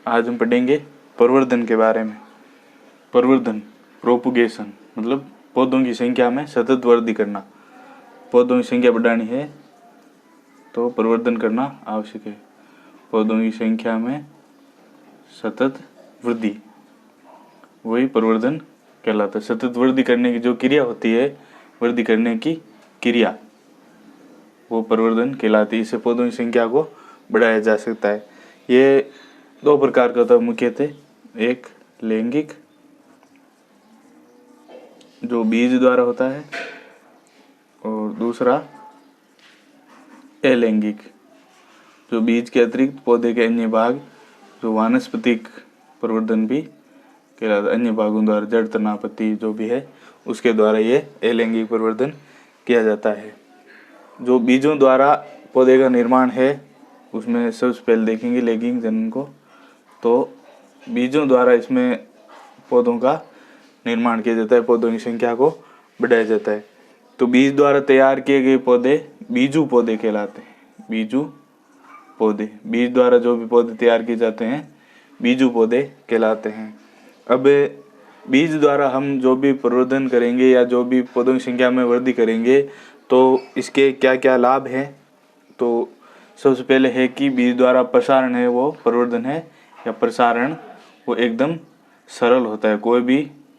आज हम पढ़ेंगे प्रवर्धन के बारे में। प्रवर्धन, प्रोपगेशन, मतलब पौधों की संख्या में सतत वृद्धि करना। पौधों की संख्या बढ़ानी है तो प्रवर्धन करना आवश्यक है। पौधों की संख्या में सतत वृद्धि, वही प्रवर्धन कहलाता है। सतत वृद्धि करने की जो क्रिया होती है, वृद्धि करने की क्रिया, वो प्रवर्धन कहलाती है। इससे पौधों की संख्या को बढ़ाया जा सकता है। ये दो प्रकार का होता है मुख्यतः, एक लैंगिक जो बीज द्वारा होता है और दूसरा अलैंगिक जो बीज के अतिरिक्त पौधे के अन्य भाग जो वानस्पतिक प्रवर्धन भी कहलाता है। अन्य भागों द्वारा, जड़, तना, पत्ती जो भी है उसके द्वारा ये अलैंगिक प्रवर्धन किया जाता है। जो बीजों द्वारा पौधे का निर्माण है उसमें सबसे पहले देखेंगे लैंगिक जनन को। तो बीजों द्वारा इसमें पौधों का निर्माण किया जाता है, पौधों की संख्या को बढ़ाया जाता है। तो बीज द्वारा तैयार किए गए पौधे बीजू पौधे कहलाते हैं। बीजू पौधे, बीज द्वारा जो भी पौधे तैयार किए जाते हैं बीजू पौधे कहलाते हैं। अब बीज द्वारा हम जो भी प्रवर्धन करेंगे या जो भी पौधों की संख्या में वृद्धि करेंगे तो इसके क्या क्या लाभ हैं। तो सबसे पहले है कि बीज द्वारा प्रसारण है वो प्रवर्धन है या प्रसारण वो एकदम सरल होता है। कोई भी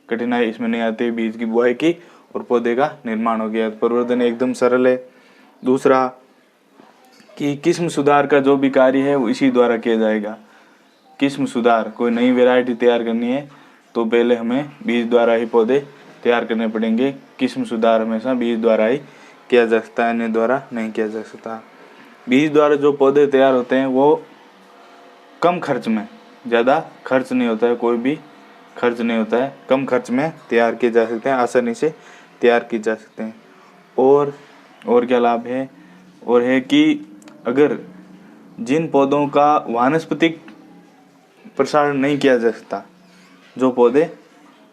कठिनाई इसमें नहीं आती। बीज की बुआई की और पौधे का निर्माण हो गया, प्रवर्धन एकदम सरल है। दूसरा कि किस्म सुधार का जो भी कार्य है वो इसी द्वारा किया जाएगा। किस्म सुधार, कोई नई वैरायटी तैयार करनी है तो पहले हमें बीज द्वारा ही पौधे तैयार करने पड़ेंगे। किस्म सुधार हमेशा बीज द्वारा ही किया जा सकता है, अन्य द्वारा नहीं किया जा सकता। बीज द्वारा जो पौधे तैयार होते हैं वो कम खर्च में, ज़्यादा खर्च नहीं होता है, कोई भी खर्च नहीं होता है, कम खर्च में तैयार किए जा सकते हैं, आसानी से तैयार किए जा सकते हैं। और क्या लाभ है? और है कि अगर जिन पौधों का वानस्पतिक प्रसारण नहीं किया जा सकता, जो पौधे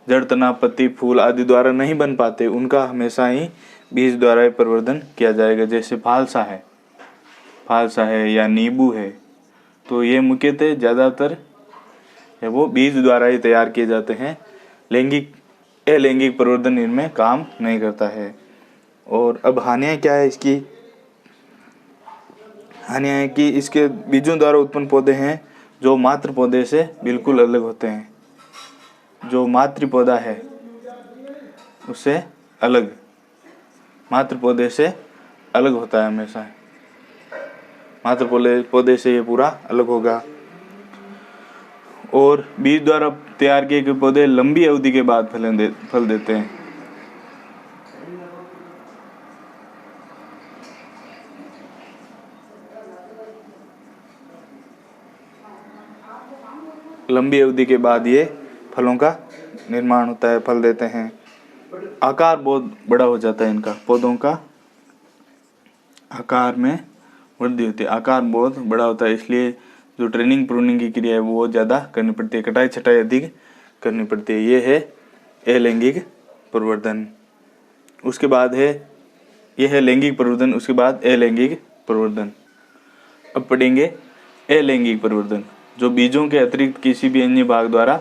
जड़, तना, पत्ती, फूल आदि द्वारा नहीं बन पाते, उनका हमेशा ही बीज द्वारा ही प्रवर्धन किया जाएगा। जैसे फालसा है या नींबू है, तो ये मुख्यतः ज़्यादातर है वो बीज द्वारा ही तैयार किए जाते हैं। अलैंगिक प्रवर्धन इनमें काम नहीं करता है। और अब हानियाँ क्या है इसकी? हानियाँ है कि इसके बीजों द्वारा उत्पन्न पौधे हैं जो मातृ पौधे से बिल्कुल अलग होते हैं। जो मातृ पौधा है उससे अलग, मातृ पौधे से अलग होता है हमेशा। मातृ पौधे से ये पूरा अलग होगा। और बीज द्वारा तैयार किए गए पौधे लंबी अवधि के बाद फल देते हैं। लंबी अवधि के बाद ये फलों का निर्माण होता है, फल देते हैं। आकार बहुत बड़ा हो जाता है इनका, पौधों का आकार में वृद्धि होती है। आकार बहुत बड़ा होता है, इसलिए जो ट्रेनिंग प्रूनिंग की क्रिया है वो ज़्यादा करनी पड़ती है, कटाई छटाई अधिक करनी पड़ती है। ये है अलैंगिक प्रवर्धन। उसके बाद है, यह है लैंगिक प्रवर्धन, उसके बाद अलैंगिक प्रवर्धन। अब पढ़ेंगे अलैंगिक प्रवर्धन, जो बीजों के अतिरिक्त किसी भी अन्य भाग द्वारा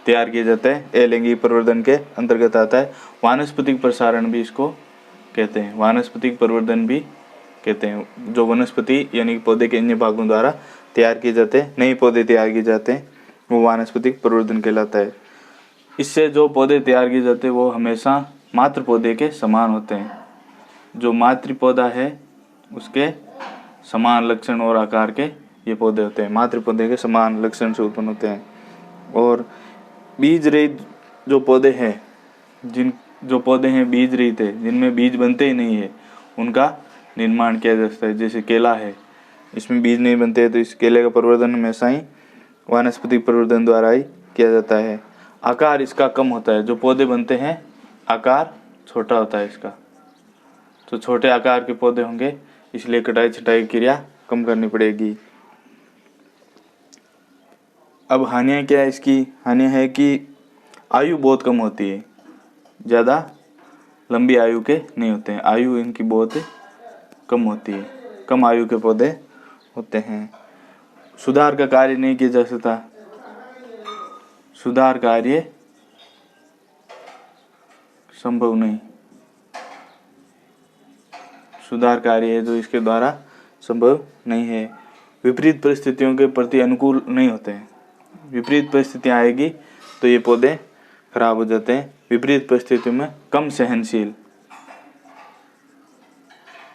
तैयार किया जाता है, अलैंगिक प्रवर्धन के अंतर्गत आता है। वानस्पतिक प्रसारण भी इसको कहते हैं, वानस्पतिक प्रवर्धन भी कहते हैं। जो वनस्पति यानी पौधे के अन्य भागों द्वारा तैयार किए जाते हैं, नए पौधे तैयार किए जाते हैं, वो वानस्पतिक प्रवर्धन कहलाता है। इससे जो पौधे तैयार किए जाते हैं वो हमेशा मातृ पौधे के समान होते हैं। जो मातृ पौधा है उसके समान लक्षण और आकार के ये पौधे होते हैं, मातृ पौधे के समान लक्षण से उत्पन्न होते हैं। और बीज रहित जो पौधे हैं, जो पौधे हैं बीज रहित है, जिनमें बीज बनते ही नहीं है, उनका निर्माण किया जा सकता है। जैसे केला है, इसमें बीज नहीं बनते हैं, तो इस केले का प्रवर्धन हमेशा ही वानस्पतिक प्रवर्धन द्वारा ही किया जाता है। आकार इसका कम होता है, जो पौधे बनते हैं आकार छोटा होता है इसका, तो छोटे आकार के पौधे होंगे, इसलिए कटाई छटाई क्रिया कम करनी पड़ेगी। अब हानियाँ क्या है इसकी? हानियाँ है कि आयु बहुत कम होती है, ज़्यादा लंबी आयु के नहीं होते हैं, आयु इनकी बहुत कम होती है, कम आयु के पौधे होते हैं। सुधार का कार्य नहीं किया जा सकता, सुधार कार्य संभव नहीं, सुधार कार्य है जो इसके द्वारा संभव नहीं है। विपरीत परिस्थितियों के प्रति अनुकूल नहीं होते हैं, विपरीत परिस्थितियां आएगी तो ये पौधे खराब हो जाते हैं। विपरीत परिस्थितियों में कम सहनशील,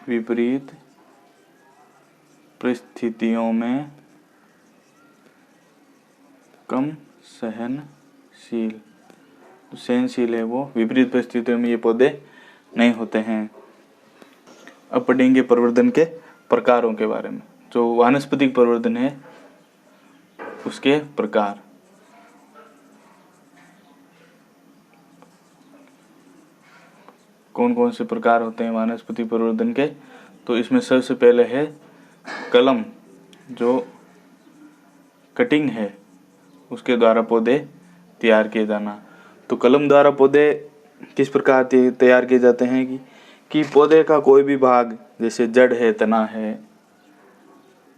विपरीत परिस्थितियों में कम सहनशील, सहनशील है वो, विपरीत परिस्थितियों में ये पौधे नहीं होते हैं। अब पढ़ेंगे प्रवर्धन के प्रकारों के बारे में। जो वानस्पतिक प्रवर्धन है उसके प्रकार। कौन कौन से प्रकार होते हैं वानस्पतिक प्रवर्धन के? तो इसमें सबसे पहले है कलम, जो कटिंग है उसके द्वारा पौधे तैयार किए जाना। तो कलम द्वारा पौधे किस प्रकार तैयार किए जाते हैं कि पौधे का कोई भी भाग, जैसे जड़ है, तना है,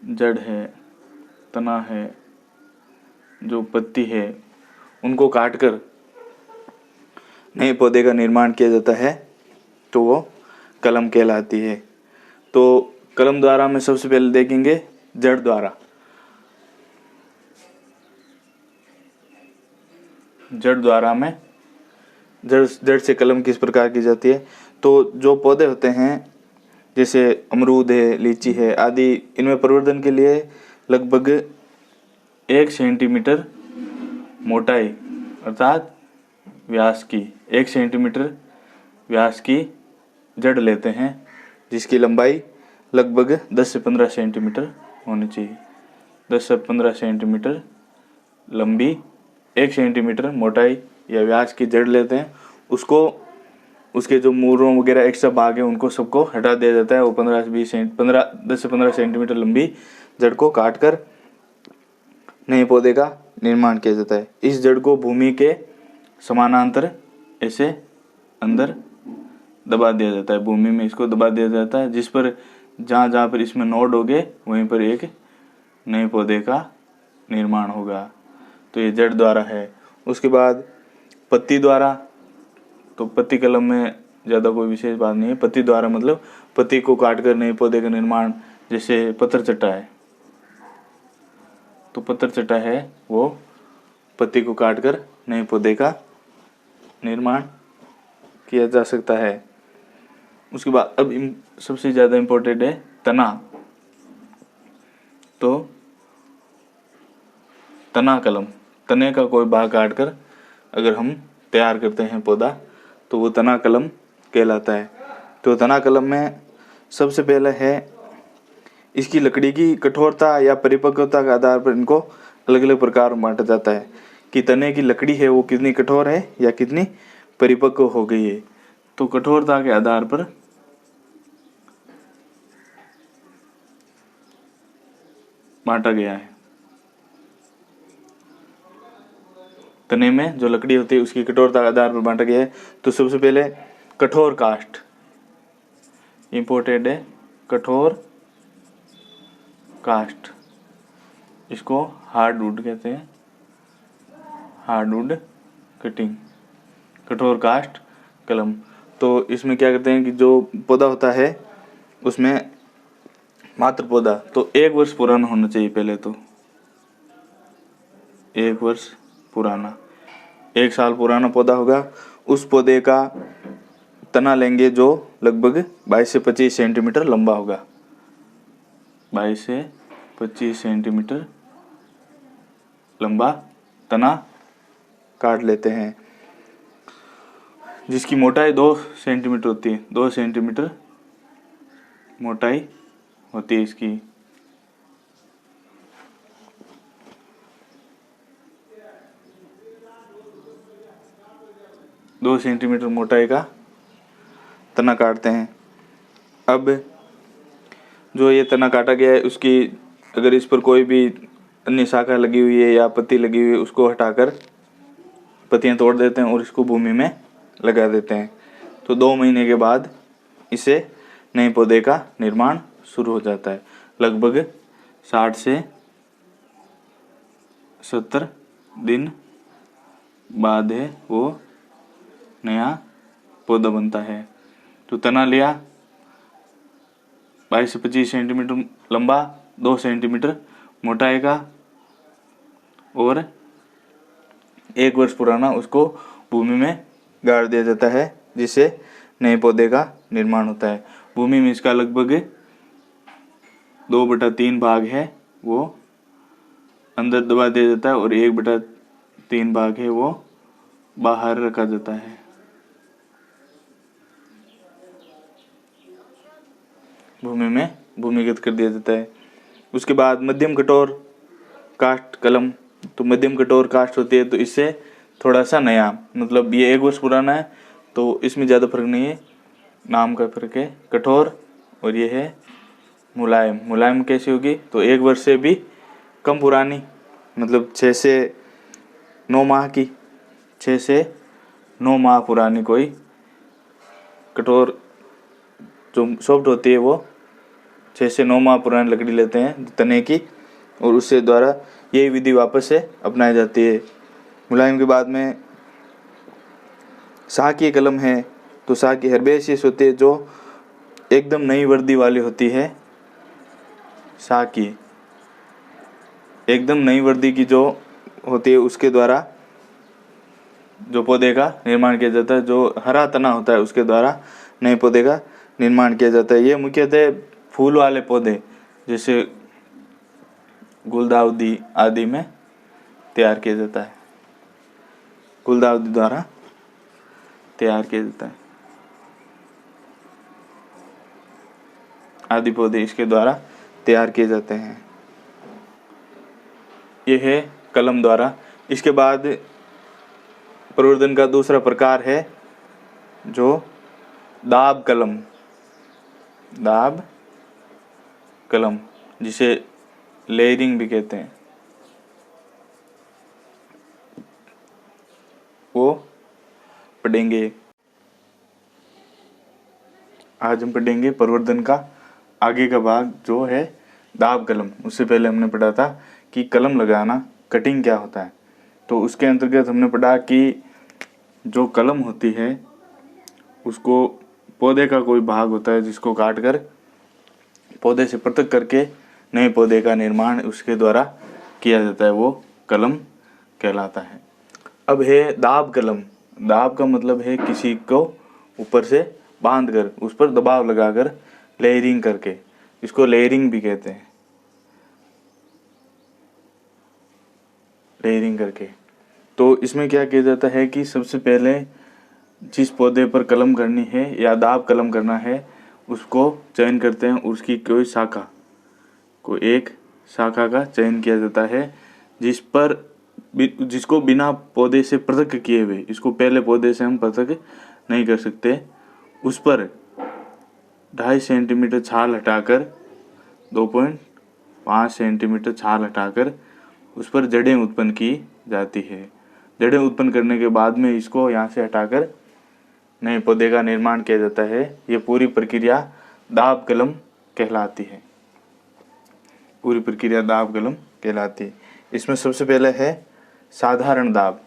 जड़ है, तना है, जो पत्ती है, उनको काटकर नए पौधे का निर्माण किया जाता है तो वो कलम कहलाती है। तो कलम द्वारा में सबसे पहले देखेंगे जड़ द्वारा। जड़ द्वारा में जड़ से कलम किस प्रकार की जाती है? तो जो पौधे होते हैं जैसे अमरूद है, लीची है आदि, इनमें प्रवर्धन के लिए लगभग 1 सेंटीमीटर मोटाई अर्थात व्यास की, 1 सेंटीमीटर व्यास की जड़ लेते हैं, जिसकी लंबाई लगभग 10 से 15 सेंटीमीटर होनी चाहिए। 10 से 15 सेंटीमीटर लंबी, 1 सेंटीमीटर मोटाई या व्यास की जड़ लेते हैं। उसको, उसके जो मूलों वगैरह एक्स्ट्रा भाग है उनको सबको हटा दिया जाता है। वो 10 से 15 सेंटीमीटर लंबी जड़ को काटकर नए पौधे का निर्माण किया जाता है। इस जड़ को भूमि के समानांतर ऐसे अंदर दबा दिया जाता है, भूमि में इसको दबा दिया जाता है, जिस पर जहाँ पर इसमें नोड होंगे वहीं पर एक नए पौधे का निर्माण होगा। तो ये जड़ द्वारा है। उसके बाद पत्ती द्वारा, तो पत्ती कलम में ज़्यादा कोई विशेष बात नहीं है। पत्ती द्वारा मतलब पत्ती को काटकर नए पौधे का निर्माण, जैसे पत्थर चट्टा है, तो पत्थर चट्टा है वो पत्ती को काटकर नए पौधे का निर्माण किया जा सकता है। उसके बाद अब सबसे ज़्यादा इम्पोर्टेंट है तना। तो तना कलम, तने का कोई भाग काटकर अगर हम तैयार करते हैं पौधा तो वो तना कलम कहलाता है। तो तना कलम में सबसे पहले है इसकी लकड़ी की कठोरता या परिपक्वता के आधार पर इनको अलग अलग प्रकार में बांटा जाता है कि तने की लकड़ी है वो कितनी कठोर है या कितनी परिपक्व हो गई है। तो कठोरता के आधार पर बांटा गया है। तने में जो लकड़ी होती है उसकी कठोरता के आधार पर बांटा गया है। तो सबसे पहले कठोर काष्ठ इंपोर्टेड है, कठोर काष्ठ, इसको हार्डवुड कहते हैं, हार्डवुड कटिंग, कठोर काष्ठ कलम। तो इसमें क्या करते हैं कि जो पौधा होता है उसमें मात्र पौधा तो 1 वर्ष पुराना होना चाहिए। पहले तो 1 वर्ष पुराना, 1 साल पुराना पौधा होगा। उस पौधे का तना लेंगे जो लगभग 22 से 25 सेंटीमीटर लंबा होगा, 22 से 25 सेंटीमीटर लंबा तना काट लेते हैं, जिसकी मोटाई 2 सेंटीमीटर होती है। 2 सेंटीमीटर मोटाई होती है इसकी। दो सेंटीमीटर मोटाई का तना काटते हैं। अब जो ये तना काटा गया है उसकी अगर इस पर कोई भी अन्य शाखा लगी हुई है या पत्ती लगी हुई है उसको हटाकर पत्तियां तोड़ देते हैं और इसको भूमि में लगा देते हैं। तो 2 महीने के बाद इसे नए पौधे का निर्माण शुरू हो जाता है। लगभग 60 से 70 दिन बाद है वो नया पौधा बनता है। तो तना लिया 22 से 25 सेंटीमीटर लंबा, 2 सेंटीमीटर मोटाई का और 1 वर्ष पुराना, उसको भूमि में गाड़ दिया जाता है, जिससे नए पौधे का निर्माण होता है। भूमि में इसका लगभग 2/3 भाग है वो अंदर दबा दिया जाता है और 1/3 भाग है वो बाहर रखा जाता है। भूमि में भूमिगत कर दिया जाता है। उसके बाद मध्यम कठोर काष्ठ कलम। तो मध्यम कठोर काष्ठ होती है, तो इससे थोड़ा सा नया, मतलब ये 1 वर्ष पुराना है तो इसमें ज़्यादा फर्क नहीं है, नाम का फर्क है। कठोर और ये है मुलायम। मुलायम कैसी होगी? तो 1 वर्ष से भी कम पुरानी, मतलब 6 से 9 माह की, 6 से 9 माह पुरानी कोई कठोर जो सॉफ्ट होती है वो 6 से 9 माह पुरानी लकड़ी लेते हैं तने की, और उससे द्वारा यही विधि वापस से अपनाई जाती है। मुलायम के बाद में शाह की कलम है। तो शाह की हर्बेशियस होती है, जो एकदम नई वर्दी वाली होती है। शाह की एकदम नई वर्दी की जो होती है, उसके द्वारा जो पौधे का निर्माण किया जाता है, जो हरा तना होता है उसके द्वारा नए पौधे का निर्माण किया जाता है। ये मुख्यतः फूल वाले पौधे जैसे गुलदाउदी आदि में तैयार किया जाता है, गुलदाउदी द्वारा तैयार किया जाता है। आदि पौधे इसके द्वारा तैयार किए जाते हैं। यह है कलम द्वारा। इसके बाद प्रवर्धन का दूसरा प्रकार है जो दाब कलम। दाब कलम, जिसे लेयरिंग भी कहते हैं, वो पढ़ेंगे। आज हम पढ़ेंगे प्रवर्धन का आगे का भाग जो है दाब कलम। उससे पहले हमने पढ़ा था कि कलम लगाना, कटिंग क्या होता है। तो उसके अंतर्गत हमने पढ़ा कि जो कलम होती है उसको पौधे का कोई भाग होता है जिसको काट कर पौधे से पृथक करके नए पौधे का निर्माण उसके द्वारा किया जाता है, वो कलम कहलाता है। अब है दाब कलम। दाब का मतलब है किसी को ऊपर से बांध कर उस पर दबाव लगाकर लेयरिंग करके, इसको लेयरिंग भी कहते हैं, लेयरिंग करके। तो इसमें क्या किया जाता है कि सबसे पहले जिस पौधे पर कलम करनी है या दाब कलम करना है उसको चयन करते हैं, उसकी कोई शाखा, कोई एक शाखा का चयन किया जाता है जिसको बिना पौधे से पृथक किए हुए, इसको पहले पौधे से हम पृथक नहीं कर सकते, उस पर 2.5 सेंटीमीटर छाल हटाकर 2.5 सेंटीमीटर छाल हटाकर उस पर जड़ें उत्पन्न की जाती है। जड़ें उत्पन्न करने के बाद में इसको यहाँ से हटाकर नए पौधे का निर्माण किया जाता है। ये पूरी प्रक्रिया दाब कलम कहलाती है। पूरी प्रक्रिया दाब कलम कहलाती है। इसमें सबसे पहले है साधारण दाब,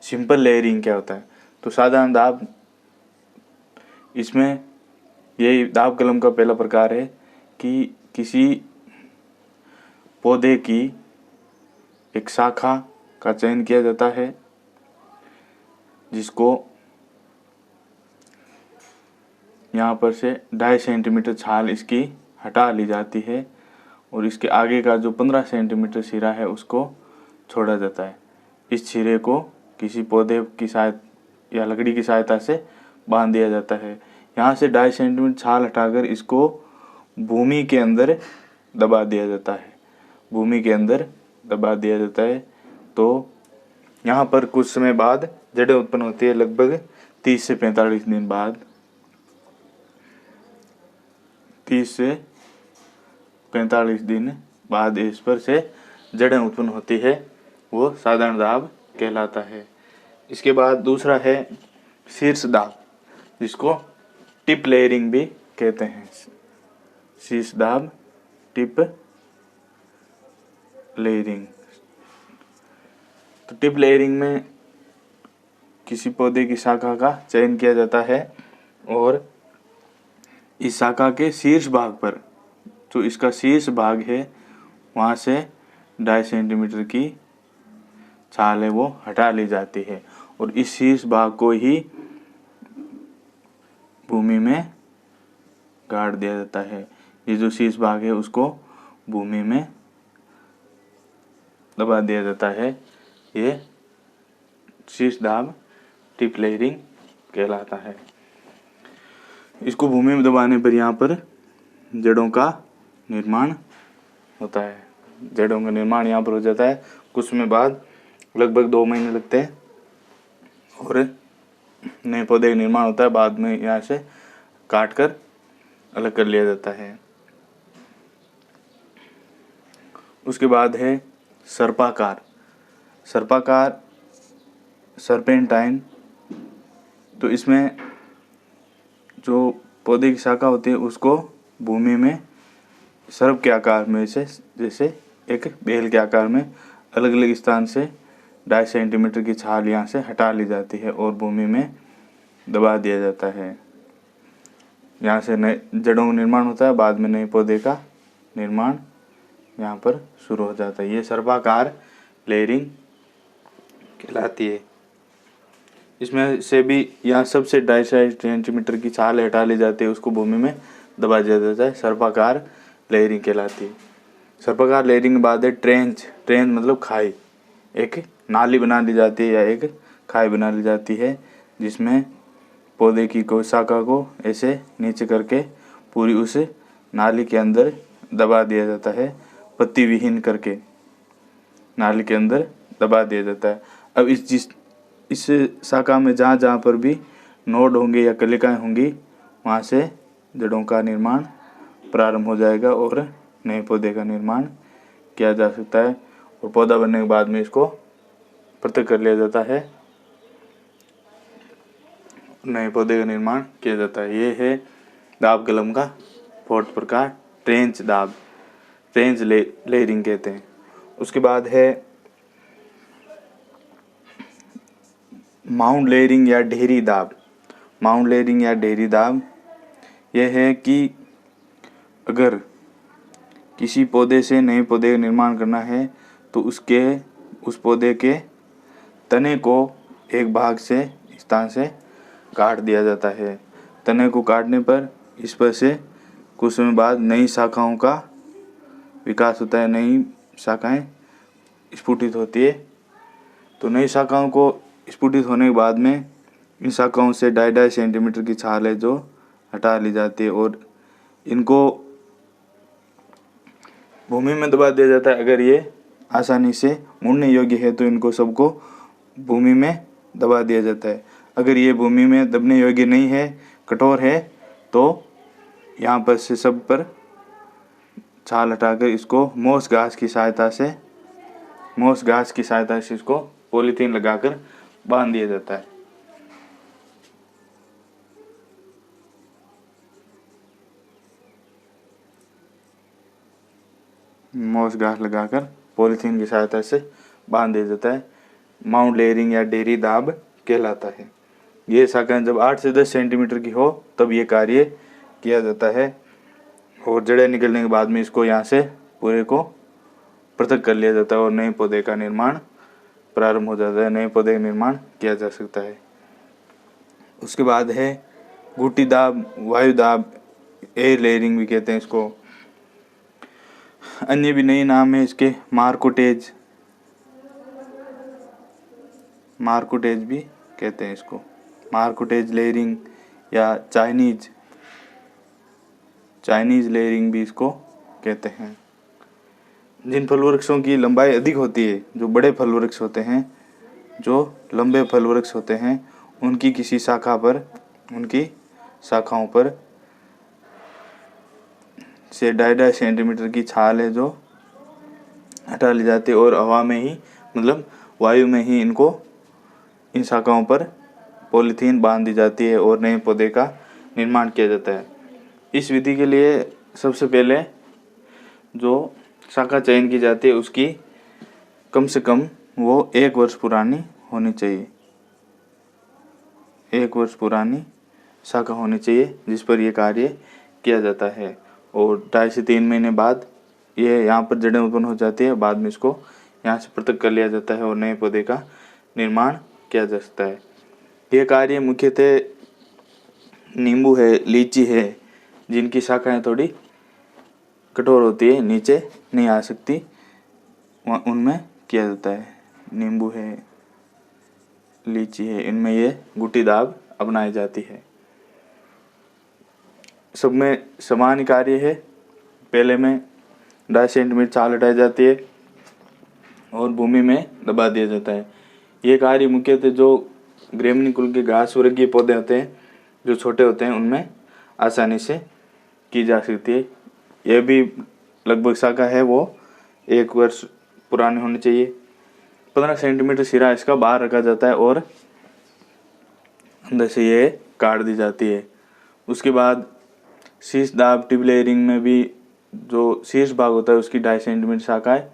सिंपल लेयरिंग क्या होता है। तो साधारण दाब, इसमें यही दाब कलम का पहला प्रकार है कि किसी पौधे की एक शाखा का चयन किया जाता है जिसको यहाँ पर से 2.5 सेंटीमीटर छाल इसकी हटा ली जाती है और इसके आगे का जो 15 सेंटीमीटर सिरा है उसको छोड़ा जाता है। इस सिरे को किसी पौधे की सहायता या लकड़ी की सहायता से बांध दिया जाता है। यहाँ से 2.5 सेंटीमीटर छाल हटाकर इसको भूमि के अंदर दबा दिया जाता है। भूमि के अंदर दबा दिया जाता है। तो यहाँ पर कुछ समय बाद जड़ें उत्पन्न होती है, लगभग 30 से 45 दिन बाद। 30 से 45 दिन बाद इस पर से जड़ें उत्पन्न होती है, वो साधारण दाब कहलाता है। इसके बाद दूसरा है शीर्ष दाब, जिसको टिप लेयरिंग भी कहते हैं। शीर्ष दाब, टिप लेयरिंग। तो टिप लेयरिंग में किसी पौधे की शाखा का चयन किया जाता है और इस शाखा के शीर्ष भाग पर, जो इसका शीर्ष भाग है, वहाँ से 2.5 सेंटीमीटर की छाल है वो हटा ली जाती है और इस शीर्ष भाग को ही भूमि में गाड़ दिया जाता है। ये जो शीर्ष भाग है उसको भूमि में दबा दिया जाता है। ये शीर्ष दाब टिप लेयरिंग कहलाता है। इसको भूमि में दबाने पर यहाँ पर जड़ों का निर्माण होता है। जड़ों का निर्माण यहाँ पर हो जाता है। कुछ समय बाद लगभग 2 महीने लगते हैं और नए पौधे का निर्माण होता है। बाद में यहाँ से काट कर अलग कर लिया जाता है। उसके बाद है सर्पाकार। सर्पाकार सर्पेंटाइन। तो इसमें जो पौधे की शाखा होती है उसको भूमि में सर्प के आकार में से, जैसे एक बेल के आकार में अलग अलग स्थान से 2.5 सेंटीमीटर की छाल यहाँ से हटा ली जाती है और भूमि में दबा दिया जाता है। यहाँ से नए जड़ों का निर्माण होता है। बाद में नए पौधे का निर्माण यहाँ पर शुरू हो जाता है। ये सर्पाकार लेयरिंग कहलाती है। इसमें से भी यहाँ सबसे 2.5 सेंटीमीटर की छाल हटा ली जाती है, उसको भूमि में दबा दिया जाता है। सर्पाकार लेयरिंग कहलाती है। सर्पाकार लेयरिंग के बाद है ट्रेंच। ट्रेंच मतलब खाई। एक नाली बना ली जाती है या एक खाई बना ली जाती है, जिसमें पौधे की कोई शाखा को ऐसे नीचे करके पूरी उस नाली के अंदर दबा दिया जाता है। पत्ती विहीन करके नाली के अंदर दबा दिया जाता है। अब इस शाखा में जहाँ जहाँ पर भी नोड होंगे या कलिकाएं होंगी, वहाँ से जड़ों का निर्माण प्रारंभ हो जाएगा और नए पौधे का निर्माण किया जा सकता है। और पौधा बनने के बाद में इसको पृथक कर लिया जाता है, नए पौधे का निर्माण किया जाता है। ये है दाब कलम का 4th प्रकार, ट्रेंच दाब। ट्रेंच लेयरिंग कहते हैं। उसके बाद है माउंट लेयरिंग या ढेरी दाब। माउंट लेयरिंग या ढेरी दाब यह है कि अगर किसी पौधे से नए पौधे का निर्माण करना है तो उस पौधे के तने को एक भाग से स्थान से काट दिया जाता है। तने को काटने पर इस पर से कुछ समय बाद नई शाखाओं का विकास होता है। नई शाखाएं स्फुटित होती है। तो नई शाखाओं को स्फुटित होने के बाद में इन शाखाओं से 2.5 सेंटीमीटर की छाल है जो हटा ली जाती है और इनको भूमि में दबा दिया जाता है। अगर ये आसानी से मुड़ने योग्य है तो इनको सबको भूमि में दबा दिया जाता है। अगर ये भूमि में दबने योग्य नहीं है, कठोर है, तो यहाँ पर से सब पर छाल हटाकर इसको मोस घास की सहायता से इसको पॉलीथीन लगाकर बांध दिया जाता है। मोस घास लगाकर पॉलीथीन की सहायता से बांध दिया जाता है। माउंट लेयरिंग या ढेरी दाब कहलाता है। ये शाखाएं जब 8 से 10 सेंटीमीटर की हो तब ये कार्य किया जाता है और जड़ें निकलने के बाद में इसको यहाँ से पूरे को पृथक कर लिया जाता है और नए पौधे का निर्माण प्रारंभ हो जाता है। नए पौधे का निर्माण किया जा सकता है। उसके बाद है गुटी दाब, वायु दाब, एयर लेयरिंग भी कहते हैं इसको। अन्य भी नए नाम है इसके, मार्कोटेज भी कहते हैं इसको। मार्कोटेज लेयरिंग या चाइनीज लेयरिंग भी इसको कहते हैं। जिन फल वृक्षों की लंबाई अधिक होती है, जो बड़े फल वृक्ष होते हैं, जो लंबे फल वृक्ष होते हैं, उनकी किसी उनकी शाखाओं पर से 2.5 सेंटीमीटर की छाल है जो हटा ली जाती है और हवा में ही, मतलब वायु में ही, इन शाखाओं पर पॉलीथीन बांध दी जाती है और नए पौधे का निर्माण किया जाता है। इस विधि के लिए सबसे पहले जो शाखा चयन की जाती है उसकी कम से कम वो 1 वर्ष पुरानी होनी चाहिए। 1 वर्ष पुरानी शाखा होनी चाहिए जिस पर यह कार्य किया जाता है। और 2.5 से 3 महीने बाद ये यहाँ पर जड़ें उत्पन्न हो जाती है। बाद में इसको यहाँ से पृथक कर लिया जाता है और नए पौधे का निर्माण किया जा सकता है। यह कार्य मुख्यतः नींबू है, लीची है, जिनकी शाखाएं थोड़ी कठोर होती है, नीचे नहीं आ सकती, उनमें किया जाता है। नींबू है, लीची है, इनमें ये गुटी दाब अपनाई जाती है। सब में समान कार्य है। पहले में 2.5 सेंटीमीटर छाल हटाई जाती है और भूमि में दबा दिया जाता है। ये कार्य मुख्यतः जो ग्रेमनी कुल के घास वर्गीय पौधे होते हैं जो छोटे होते हैं उनमें आसानी से की जा सकती है। यह भी लगभग शाखा है वो 1 वर्ष पुरानी होनी चाहिए। 15 सेंटीमीटर सिरा इसका बाहर रखा जाता है और अंदर से ये काट दी जाती है। उसके बाद शीर्ष दाब टिप लेयरिंग में भी जो शीर्ष भाग होता है उसकी 2.5 सेंटीमीटर शाखा है,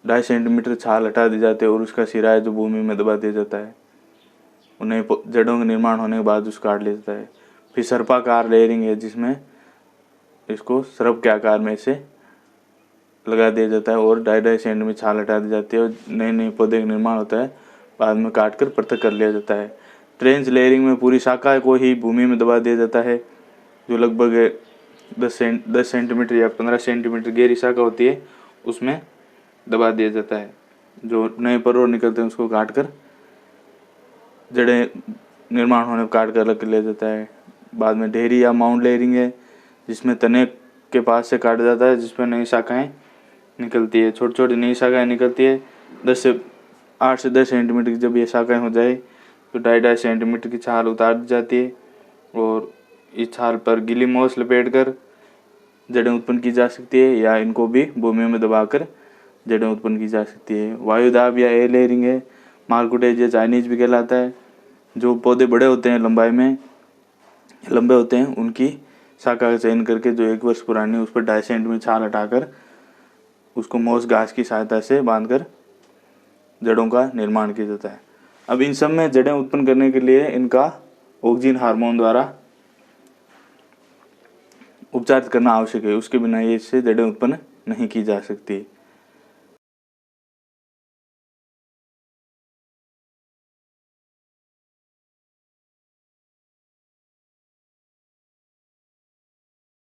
2.5 सेंटीमीटर छाल हटा दी जाती है और उसका सिरा है जो भूमि में दबा दिया जाता है। उन्हें जड़ों का निर्माण होने के बाद उसको काट लिया जाता है। फिर सर्पाकार लेयरिंग है जिसमें इसको सर्प के आकार में से लगा दिया जाता है और 2.5 सेंटीमीटर छाल हटा दी जाती है और नए नए पौधे का निर्माण होता है। बाद में काट कर पृथक कर लिया जाता है। ट्रेंच लेयरिंग में पूरी शाखा को ही भूमि में दबा दिया जाता है जो लगभग 10 सेंटीमीटर या 15 सेंटीमीटर गहरी शाखा होती है उसमें दबा दिया जाता है। जो नए परोर निकलते हैं उसको काट कर जड़ें निर्माण होने पर काट कर अलग कर लिया जाता है। बाद में ढेरी या माउंट लेयरिंग है जिसमें तने के पास से काटा जाता है जिसमें नई शाखाएं निकलती है। छोटी छोटी नई शाखाएं निकलती है। 8 से 10 सेंटीमीटर की जब ये शाखाएं हो जाए तो 2.5 सेंटीमीटर की छाल उतार दी जाती है और इस छाल पर गीली मोस लपेट कर जड़ें उत्पन्न की जा सकती है या इनको भी भूमि में दबाकर जड़ें उत्पन्न की जा सकती है। वायुदाब या एयर लेयरिंग है, मार्कुटेज या चाइनीज भी कहलाता है। जो पौधे बड़े होते हैं, लंबाई में लंबे होते हैं, उनकी शाखा का चयन करके जो 1 वर्ष पुरानी उस पर 2.5 सेंटीमीटर छाल हटाकर उसको मोस घास की सहायता से बांधकर जड़ों का निर्माण किया जाता है। अब इन सब में जड़ें उत्पन्न करने के लिए इनका ऑक्सीजन हार्मोन द्वारा उपचार करना आवश्यक है। उसके बिना ये इससे जड़ें उत्पन्न नहीं की जा सकती।